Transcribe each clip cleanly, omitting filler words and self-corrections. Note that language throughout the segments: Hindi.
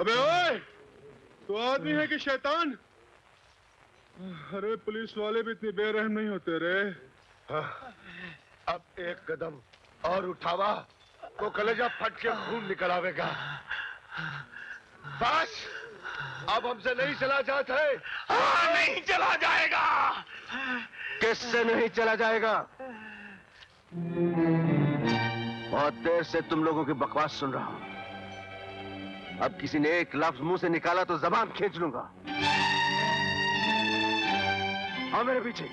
अबे ओए, तो आदमी है कि शैतान? अरे पुलिस वाले भी इतने बेरहम नहीं होते रे। हाँ, अब एक कदम और उठावा तो कलेजा फट के खून निकल आवेगा। बस अब हमसे नहीं चला जाता है। हाँ, नहीं चला जाएगा। किससे नहीं चला जाएगा? बहुत देर से तुम लोगों की बकवास सुन रहा हूं। अब किसी ने एक लफ्ज मुंह से निकाला तो जबान खींच लूंगा। आओ मेरे पीछे।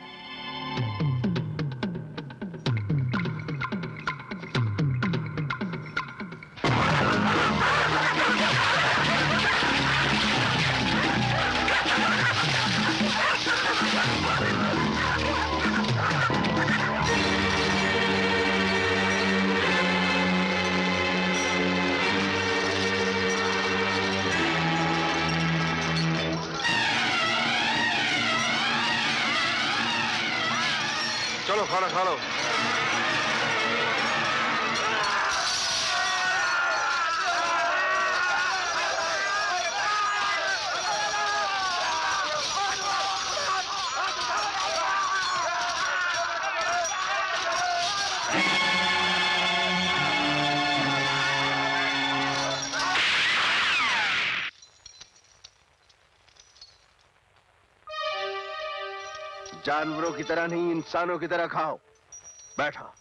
चलो खाना खा लो। जानवरों की तरह नहीं, इंसानों की तरह खाओ। बैठो।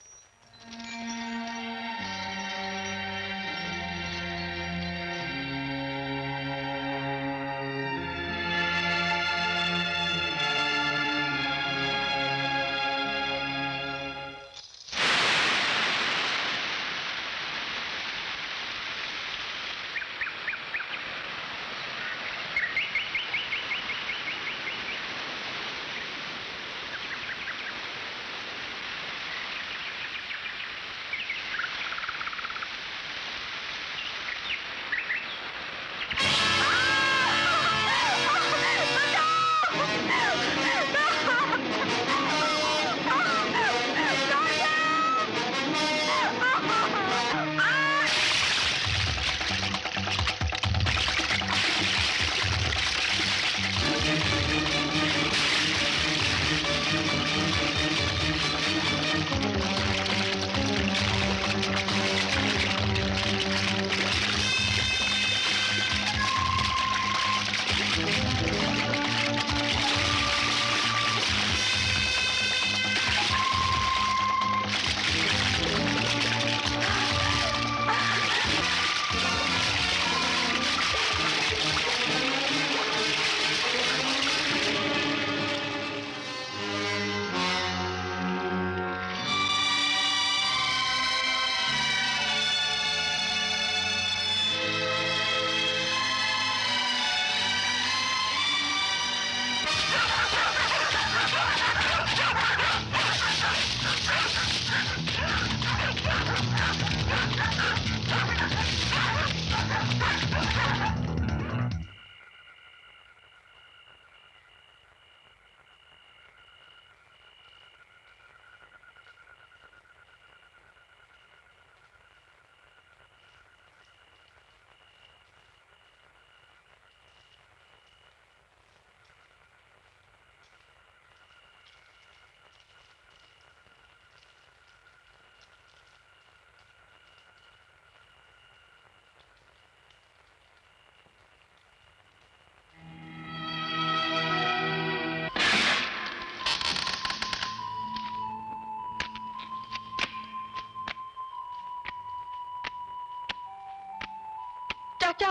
चाचा,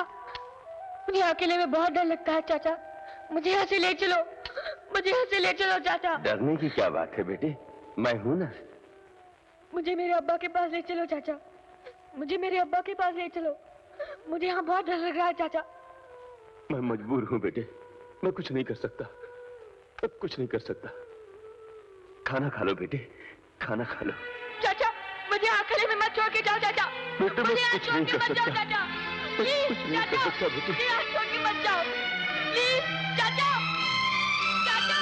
मुझे अकेले में बहुत डर लगता है चाचा। मुझे यहाँ से ले चलो, मुझे यहाँ से ले चलो चाचा। डरने की क्या बात है बेटी, मैं हूं ना। मुझे मेरे अब्बा के पास ले चलो चाचा, मुझे मेरे अब्बा के पास ले चलो। मुझे यहाँ बहुत डर लग रहा है चाचा। मैं मजबूर हूं बेटे, मैं कुछ नहीं कर सकता, अब कुछ नहीं कर सकता। खाना खा लो बेटे, खाना खा लो। चाचा, मुझे अकेले में मत छोड़ के जाओ चाचा। बेटे मैं कुछ नहीं कर सकता, प्लीज कुछ नहीं कर सकता बेटे। मुझे यहाँ छोड़ के मत जाओ, प्लीज चाचा, चाचा।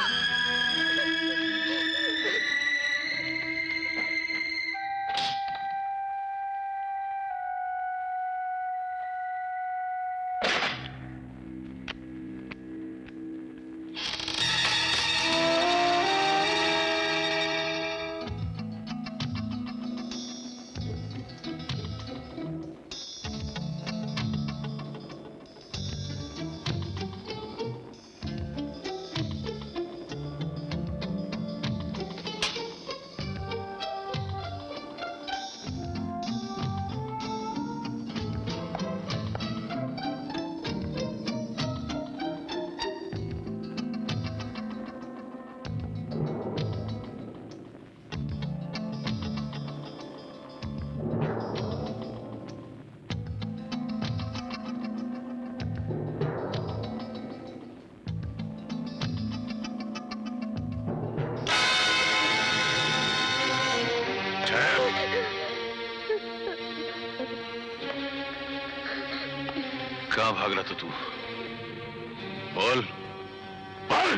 भाग रहा था तू? बोल बोल।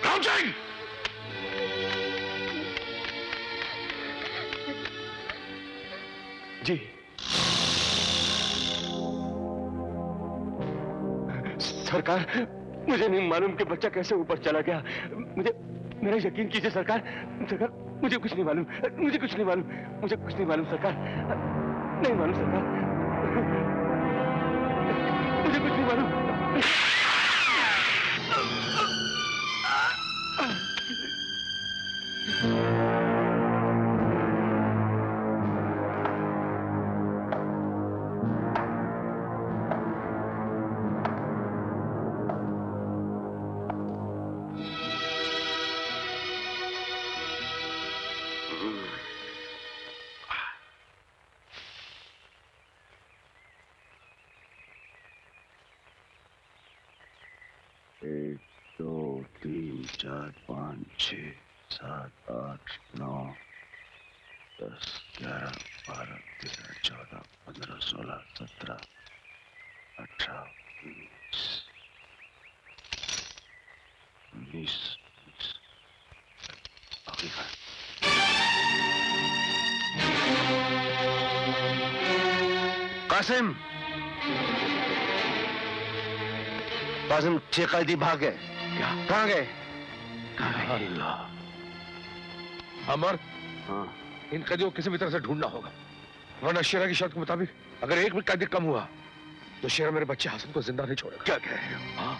रामसिंह! जी सरकार, मुझे नहीं मालूम कि बच्चा कैसे ऊपर चला गया। मेरा यकीन कीजिए सरकार। सरकार, मुझे कुछ नहीं मालूम, मुझे कुछ नहीं मालूम, मुझे कुछ नहीं मालूम सरकार, नहीं मालूम सरकार, मुझे कुछ नहीं मालूम। एक, दो, तीन, चार, पाँच, 6, 7, 8, 9, 10, 11, 12, 13, 14, 15, 16, 17, 18, 19, 20। आखिरी का कासिम, कासिम, 6 कैदी भाग गए। क्या? कहाँ गए? अमर, हाँ, इन कैदियों को किसी भी तरह से ढूंढना होगा, वरना शेरा की शर्त के मुताबिक अगर एक भी कैदी कम हुआ तो शेरा मेरे बच्चे हसन को जिंदा नहीं छोड़ेगा। क्या कह रहे हो? हाँ,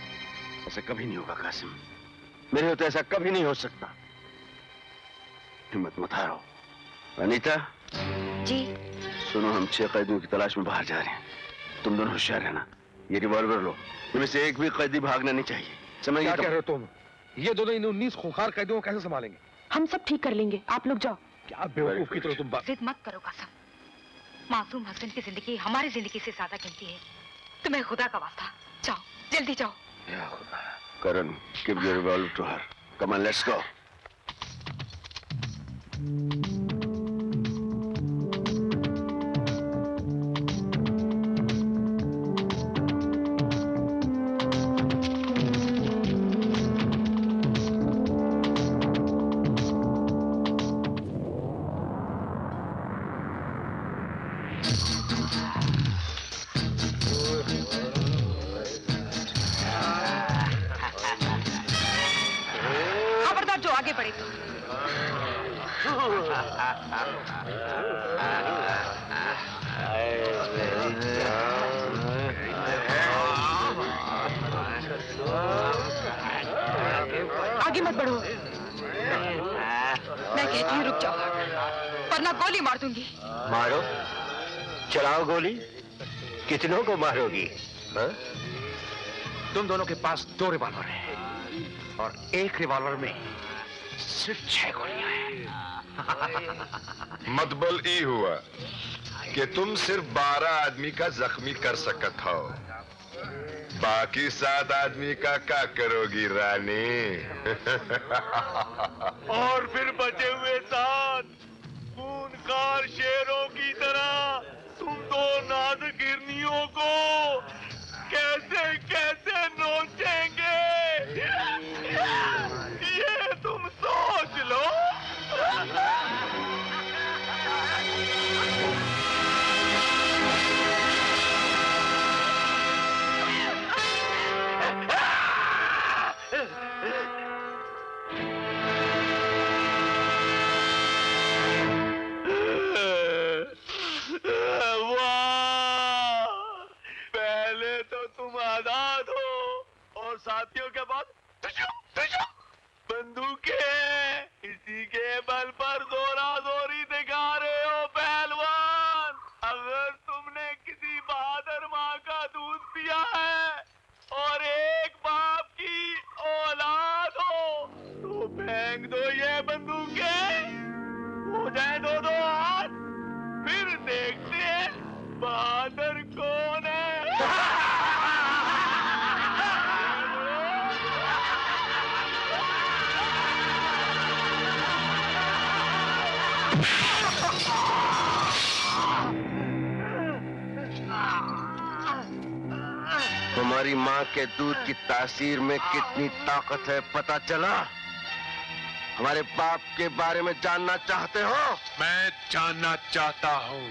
ऐसा कभी नहीं होगा कासिम, मेरे होते ऐसा कभी नहीं हो सकता। हिम्मत मत हारो। अनीता जी। सुनो, हम 6 कैदियों की तलाश में बाहर जा रहे हैं, तुम दोनों होशियार रहना। ये रिवॉल्वर लो, इनमें से एक भी कैदी भागना नहीं चाहिए, समझ क्या गए? कह रहे हो तुम? ये दोनों इन 19 खूंखार कैदियों को कैसे संभालेंगे? हम सब ठीक कर लेंगे, आप लोग जाओ। क्या बेवकूफ की तरह तुम बात। जिद मत करो कासम, मासूम हसन की जिंदगी हमारी जिंदगी से ज्यादा कीमती है। तुम्हें खुदा का वास्ता, जाओ जल्दी जाओ। या खुदा। करण, give your revolver to her. Come on, let's go. खबरदार जो आगे बढ़े तो। आगे मत बढ़ो, मैं कहती हूँ रुक जाओ, वरना गोली मार दूंगी। मारो, चलाओ गोली। कितनों को मारोगी? हाँ? तुम दोनों के पास 2 रिवॉल्वर हैं और एक रिवॉल्वर में सिर्फ 6 गोलियां हैं। मतबल ई हुआ कि तुम सिर्फ 12 आदमी का जख्मी कर सकत हो, बाकी 7 आदमी का क्या करोगी रानी? और फिर बचे हुए 7 खूनखार शेरों की तरह तुम 2 नाजुक हिरनियों को कैसे कैसे नोचेंगे? ये तुम सोच लो। साथियों के बाद बंदूकें इसी के बल पर जोरा जोरी दिखा रहे हो पहलवान। अगर तुमने किसी बहादुर माँ का दूध पिया है और एक बाप की औलाद हो तो फेंक दो ये बंदूकें, हो जाए 2-2 हाथ, फिर देखते हैं बहादुर कौन है। तुम्हारी माँ के दूध की तासीर में कितनी ताकत है पता चला? हमारे बाप के बारे में जानना चाहते हो? मैं जानना चाहता हूँ।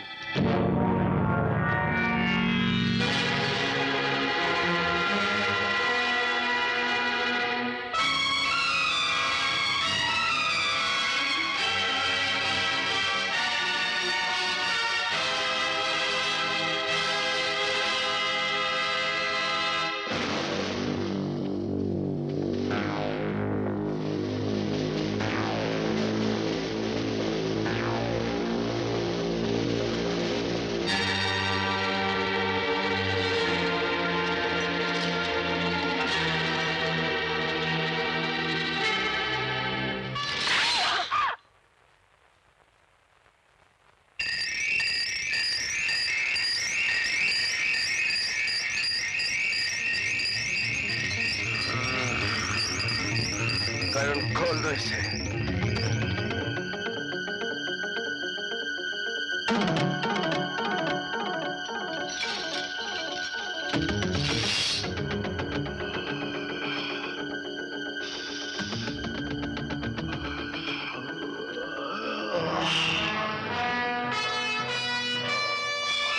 करण खोल दो इसे।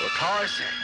उठाओ इसे।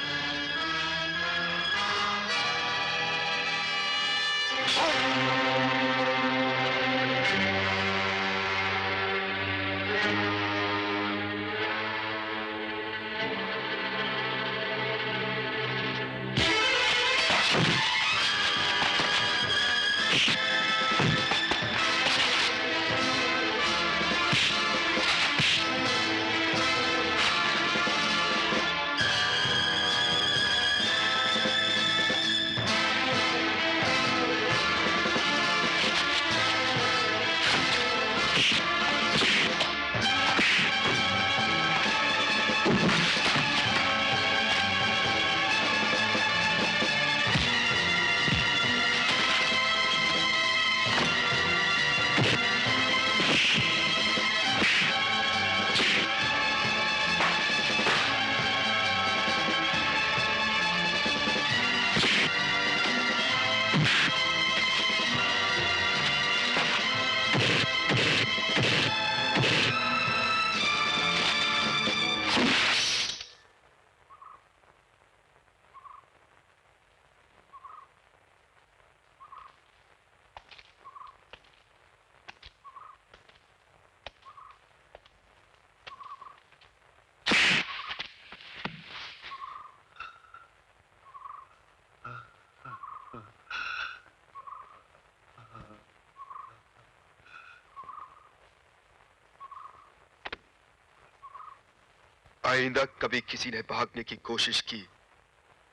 आइंदा कभी किसी ने भागने की कोशिश की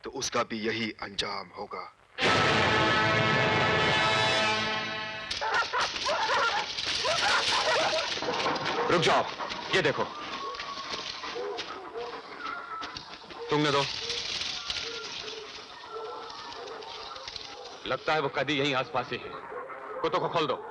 तो उसका भी यही अंजाम होगा। रुक जाओ, ये देखो। तुमने दो। लगता है वो कैदी यहीं आसपास ही है। कुत्तों को खोल दो।